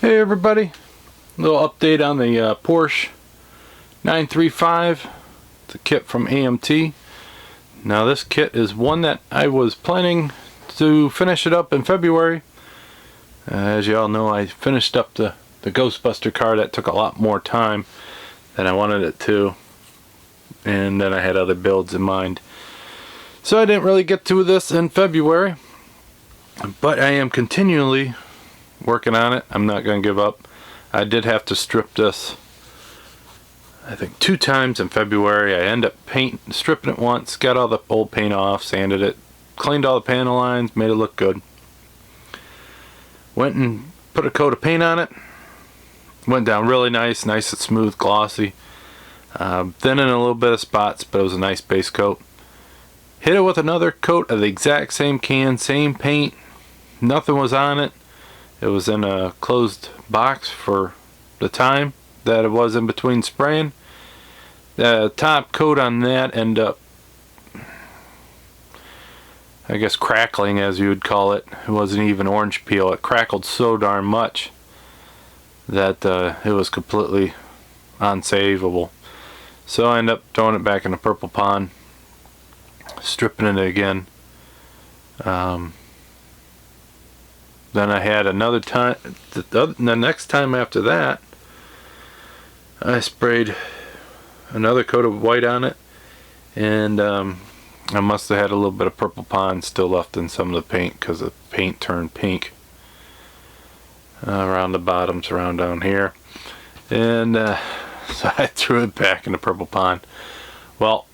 Hey everybody, a little update on the Porsche 935. It's a kit from AMT. Now this kit is one that I was planning to finish it up in February. As you all know, I finished up the Ghostbuster car. That took a lot more time than I wanted it to, and then I had other builds in mind. So I didn't really get to this in February, but I am continually working on it. I'm not going to give up. I did have to strip this, I think 2 times in February. I ended up stripping it once, got all the old paint off, sanded it, cleaned all the panel lines, made it look good. Went and put a coat of paint on it. Went down really nice and smooth, glossy. Thin in a little bit of spots, but it was a nice base coat. Hit it with another coat of the exact same can, same paint. Nothing was on it. It was in a closed box for the time that it was in between spraying. The top coat on that ended up, I guess, crackling, as you would call it. It wasn't even orange peel. It crackled so darn much that it was completely unsavable. So I ended up throwing it back in the purple pond, stripping it again. Then I had another time, the next time after that, I sprayed another coat of white on it, and I must have had a little bit of purple pond still left in some of the paint, because the paint turned pink around the bottoms, around down here, and so I threw it back in the purple pond. Well,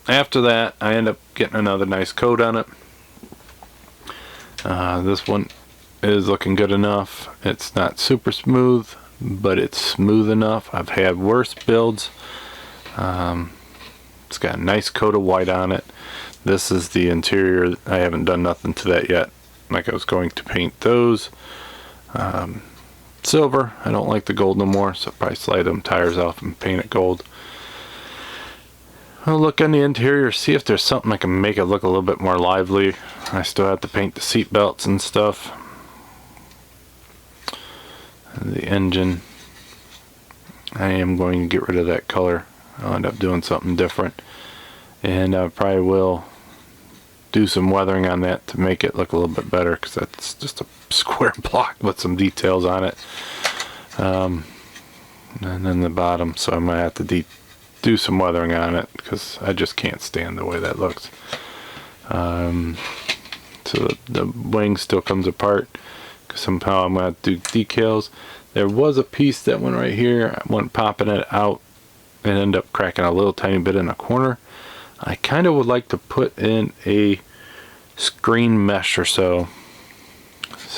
after that I ended up getting another nice coat on it. This one is looking good enough. It's not super smooth, but it's smooth enough. I've had worse builds. It's got a nice coat of white on it. This is the interior. I haven't done nothing to that yet. Like, I was going to paint those silver. I don't like the gold no more, so I'll probably slide them tires off and paint it gold. I'll look on the interior, see if there's something I can make it look a little bit more lively. I still have to paint the seat belts and stuff. The engine, I am going to get rid of that color. I'll end up doing something different, and I probably will do some weathering on that to make it look a little bit better, because that's just a square block with some details on it. And then the bottom, so I might have to do some weathering on it, because I just can't stand the way that looks. So the wing still comes apart, because somehow I'm going to do decals. There was a piece that went right here. I went popping it out and ended up cracking a little tiny bit in the corner. I kind of would like to put in a screen mesh or so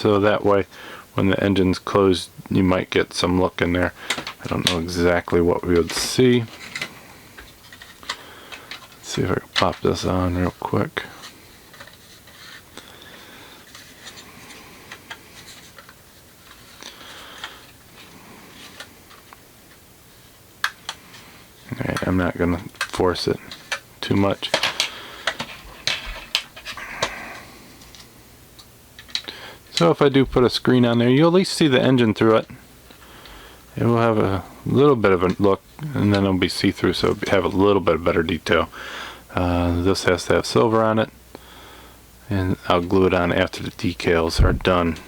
that way when the engine's closed you might get some look in there. I don't know exactly what we would see. Let's see if I can pop this on real quick. Alright, I'm not going to force it too much. So if I do put a screen on there, you'll at least see the engine through it. It will have a little bit of a look, and then it'll be see-through, so it'll have a little bit of better detail. This has to have silver on it, and I'll glue it on after the decals are done.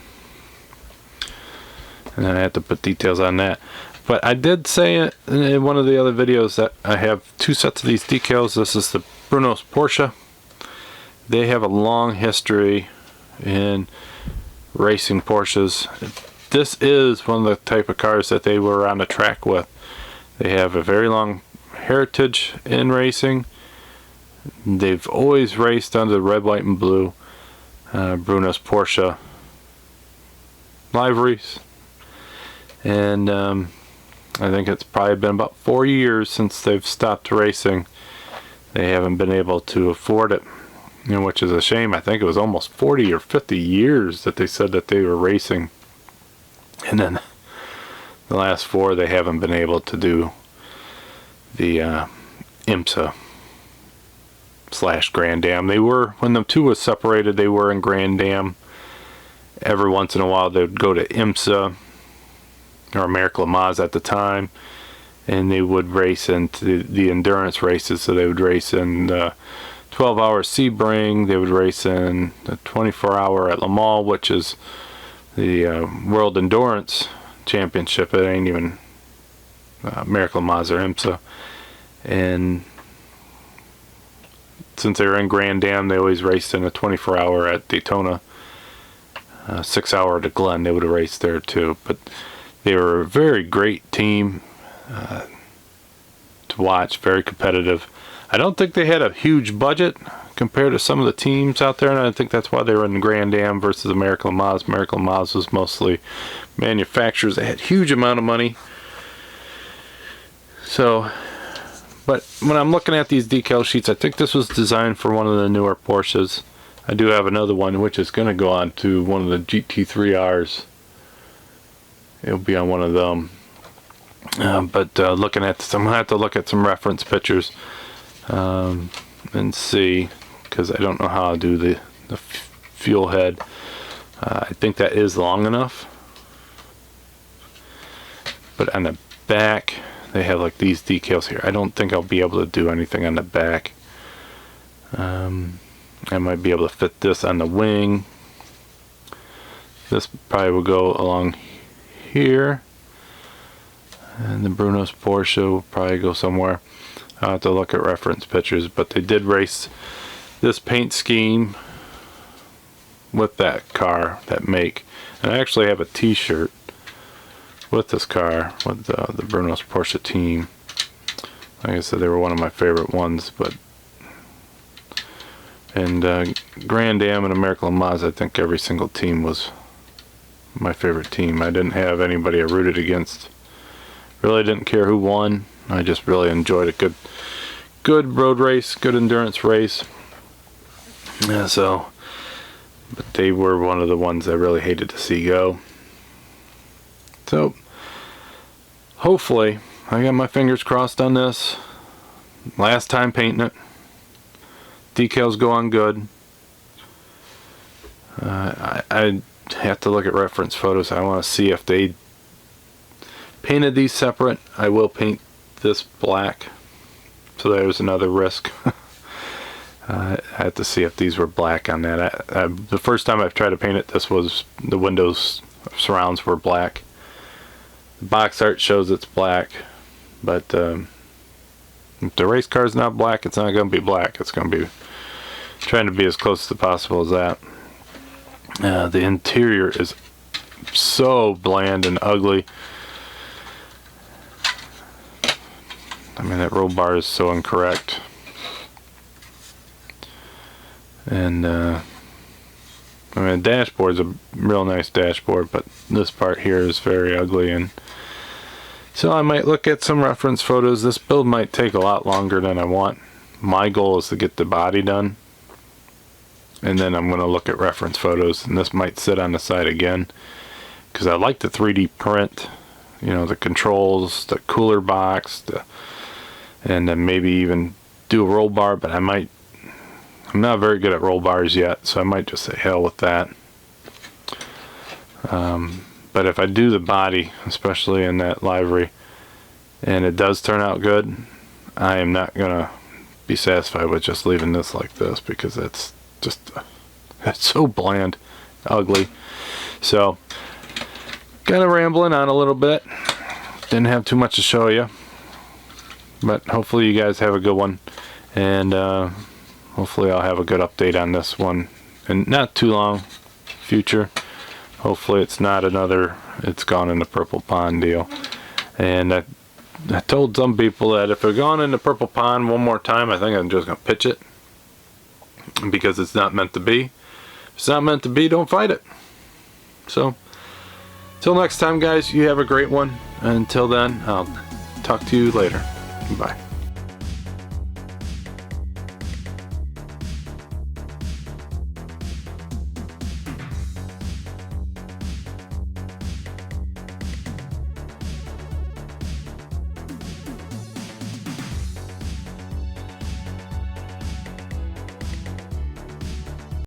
And then I have to put details on that. But I did say it in one of the other videos that I have 2 sets of these decals. This is the Bruno's Porsche. They have a long history in racing Porsches. This is one of the type of cars that they were on the track with. They have a very long heritage in racing. They've always raced under the red, white, and blue Bruno's Porsche liveries. And I think it's probably been about 4 years since they've stopped racing. They haven't been able to afford it, which is a shame. I think it was almost 40 or 50 years that they said that they were racing, and then the last 4 they haven't been able to do the IMSA / Grand Am. They were, when the 2 was separated, they were in Grand Am. Every once in a while they would go to IMSA or American Le Mans at the time, and they would race into the endurance races. So they would race in the 12-hour Sebring, they would race in the 24-hour at Le Mans, which is the World Endurance Championship. It ain't even American Le Mans or IMSA. And since they were in Grand Am, they always raced in a 24-hour at Daytona. 6-hour to Glen, they would have raced there too. But they were a very great team to watch, very competitive. I don't think they had a huge budget compared to some of the teams out there, and I think that's why they were in Grand Am versus American Le Mans. American Le Mans was mostly manufacturers. They had a huge amount of money. So, but when I'm looking at these decal sheets, I think this was designed for one of the newer Porsches. I do have another one which is going to go on to one of the GT3Rs. It'll be on one of them. But looking at this, I'm going to have to look at some reference pictures and see, because I don't know how to do the fuel head. I think that is long enough. But on the back, they have like these decals here. I don't think I'll be able to do anything on the back. I might be able to fit this on the wing. This probably will go along here. And the Bruno's Porsche will probably go somewhere. I'll have to look at reference pictures, but they did race this paint scheme with that car, that make. And I actually have a t-shirt with this car, with the Bruno's Porsche team. Like I said, they were one of my favorite ones. But and Grand Am and American Le Mans, I think every single team was my favorite team. I didn't have anybody I rooted against. Really didn't care who won. I just really enjoyed a good road race, good endurance race. Yeah, so, but they were one of the ones I really hated to see go. So, hopefully, I got my fingers crossed on this. Last time painting it. Decals go on good. I have to look at reference photos. I want to see if they painted these separate. I will paint this black, so there's another risk. I have to see if these were black on that. The first time I've tried to paint it, this was the windows surrounds were black. The box art shows it's black, but if the race car's not black, it's not going to be black. It's going to be trying to be as close as possible as that. The interior is so bland and ugly. I mean, that roll bar is so incorrect. And I mean, the dashboard's a real nice dashboard, but this part here is very ugly. And so I might look at some reference photos. This build might take a lot longer than I want. My goal is to get the body done, and then I'm going to look at reference photos, and this might sit on the side again because I like the 3D print, you know, the controls, the cooler box, and then maybe even do a roll bar. But I'm not very good at roll bars yet, so I might just say hell with that. But if I do the body, especially in that livery, and it does turn out good, I am not gonna be satisfied with just leaving this like this, because it's so bland, ugly. So, kind of rambling on a little bit. Didn't have too much to show you, but hopefully you guys have a good one, and hopefully I'll have a good update on this one, and not too long future. Hopefully it's not another it's gone in the purple pond deal. And I told some people that if it's gone in the purple pond one more time, I think I'm just gonna pitch it, because it's not meant to be. If it's not meant to be, don't fight it. So till next time, guys, you have a great one. Until then, I'll talk to you later. Bye.